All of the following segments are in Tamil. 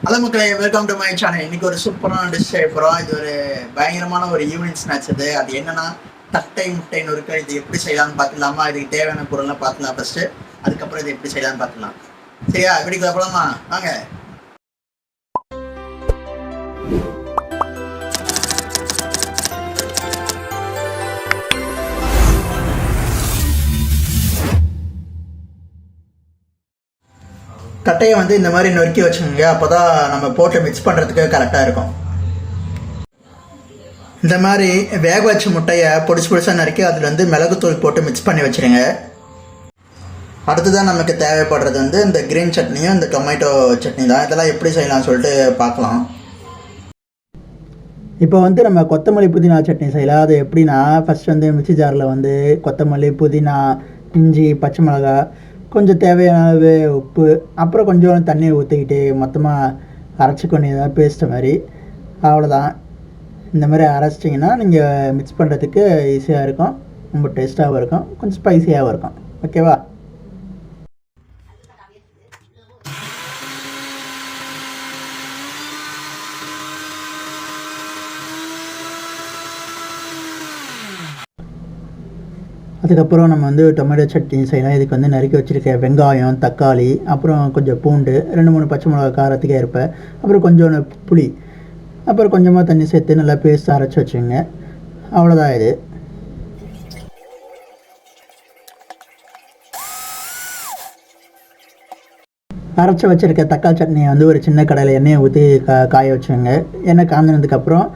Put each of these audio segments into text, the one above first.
ஹலோ மக்களே, வெல்கம் டு மை சேனல். இன்னைக்கு ஒரு சூப்பரான டிஷ் செய்ய போகிறோம். இது ஒரு பயங்கரமான ஒரு ஈவினிங் ஸ்நாக்ஸ். அது என்னன்னா தட்டை முட்டைன்னு இருக்கு. இது எப்படி செய்யலாம்னு பார்த்துக்கலாமா? இதுக்கு தேவையான பொருள்லாம் பார்த்துக்கலாம் ஃபர்ஸ்ட்டு. அதுக்கப்புறம் இது எப்படி செய்யலாம்னு பார்த்துக்கலாம். சரியா? வீடியோக்குள்ள போகலாமா? வாங்க. தட்டையை இந்த மாதிரி நொறுக்கி வச்சுக்கோங்க. அப்போ தான் நம்ம போட்டு மிக்ஸ் பண்ணுறதுக்கு கரெக்டாக இருக்கும். இந்த மாதிரி வேக வச்ச முட்டையை பொடிசாக நறுக்கி அதில் மிளகுத்தூள் போட்டு மிக்ஸ் பண்ணி வச்சுருங்க. அடுத்ததான் நமக்கு தேவைப்படுறது இந்த க்ரீன் சட்னியும் இந்த டொமேட்டோ சட்னி தான். இதெல்லாம் எப்படி செய்யலாம்னு சொல்லிட்டு பார்க்கலாம். இப்போ நம்ம கொத்தமல்லி புதினா சட்னி செய்யலாம். அது எப்படின்னா ஃபஸ்ட் மிக்ஸி ஜாரில் கொத்தமல்லி, புதினா, இஞ்சி, பச்சை மிளகா, கொஞ்சம் தேவையான அளவு உப்பு, அப்புறம் கொஞ்சம் தண்ணியை ஊற்றிக்கிட்டு மொத்தமாக அரைச்சிக்கொண்டதான் பேஸ்ட்டு மாதிரி. அவ்வளோதான். இந்த மாதிரி அரைச்சிட்டிங்கன்னா நீங்கள் மிக்ஸ் பண்ணுறதுக்கு ஈஸியாக இருக்கும், ரொம்ப டேஸ்ட்டாகவும் இருக்கும், கொஞ்சம் ஸ்பைஸியாகவும் இருக்கும். ஓகேவா? அதுக்கப்புறம் நம்ம டொமேட்டோ சட்னி செய்யலாம். இதுக்கு நறுக்கி வச்சுருக்க வெங்காயம், தக்காளி, அப்புறம் கொஞ்சம் பூண்டு, 2-3 பச்சை மிளகா காரத்துக்கே இருப்பேன், அப்புறம் கொஞ்சோண்டு புளி, அப்புறம் கொஞ்சமாக தண்ணி சேர்த்து நல்லா பேஸ்ட் அரைச்சி வச்சுங்க. அவ்வளோதான். இது அரைச்சி வச்சுருக்க தக்காளி சட்னியை ஒரு சின்ன கடையில் எண்ணெயை ஊற்றி காய வச்சுங்க. எண்ணெய் காய்ஞ்சதுக்கப்புறம்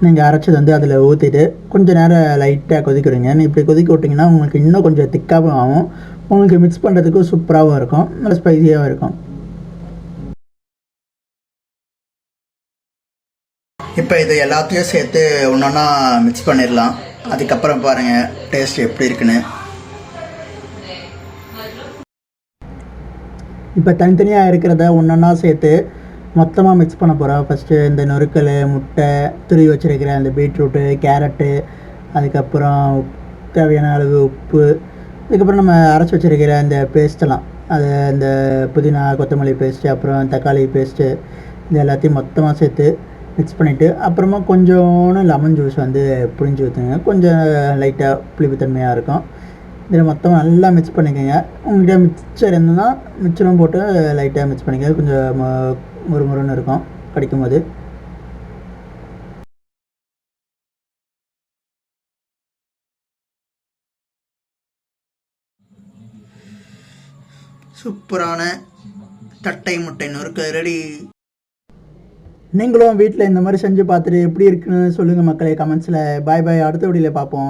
நீங்கள் அரைச்சது அதில் ஊற்றிட்டு கொஞ்சம் நேரம் லைட்டாக கொதிக்கிடுங்க. இப்படி கொதிக்க விட்டிங்கன்னா உங்களுக்கு இன்னும் கொஞ்சம் திக்காகவும் ஆகும், உங்களுக்கு மிக்ஸ் பண்ணுறதுக்கும் சூப்பராகவும் இருக்கும், நல்ல ஸ்பைஸியாகவும் இருக்கும். இப்போ இது எல்லாத்தையும் சேர்த்து ஒன்றா மிக்ஸ் பண்ணிடலாம். அதுக்கப்புறம் பாருங்கள் டேஸ்ட் எப்படி இருக்குன்னு. இப்போ தனித்தனியாக இருக்கிறத ஒன்றா சேர்த்து மொத்தமாக மிக்ஸ் பண்ண போகிறோம். ஃபஸ்ட்டு இந்த நொறுக்கல், முட்டை, துருவி வச்சுருக்கிற அந்த பீட்ரூட்டு, கேரட்டு, அதுக்கப்புறம் தேவையான அளவு உப்பு, அதுக்கப்புறம் நம்ம அரைச்சி வச்சுருக்கிற இந்த பேஸ்ட்டெல்லாம், அது இந்த புதினா கொத்தமல்லி பேஸ்ட்டு, அப்புறம் தக்காளி பேஸ்ட்டு, இது எல்லாத்தையும் மொத்தமாக சேர்த்து மிக்ஸ் பண்ணிவிட்டு அப்புறமா கொஞ்சோன்னு லெமன் ஜூஸ் புழிஞ்சு ஊற்றுங்க. கொஞ்சம் லைட்டாக புளிப்புத்தன்மையாக இருக்கும். இதில் மொத்தமாக நல்லா மிக்ஸ் பண்ணிக்கோங்க. உங்கள்கிட்ட மிக்சர் இருந்ததுன்னா மிக்சரும் போட்டு லைட்டாக மிக்ஸ் பண்ணிக்கோங்க. கொஞ்சம் முறுமுறுன்னு இருக்கும் கடிக்கும் போது. சூப்பரான தட்டை முட்டை நொறுக்கு ரெடி. நீங்களும் வீட்டில் இந்த மாதிரி செஞ்சு பார்த்துட்டு எப்படி இருக்குன்னு சொல்லுங்கள் மக்களே, கமெண்ட்ஸில். பாய் பாய். அடுத்த வீடியோவில் பார்ப்போம்.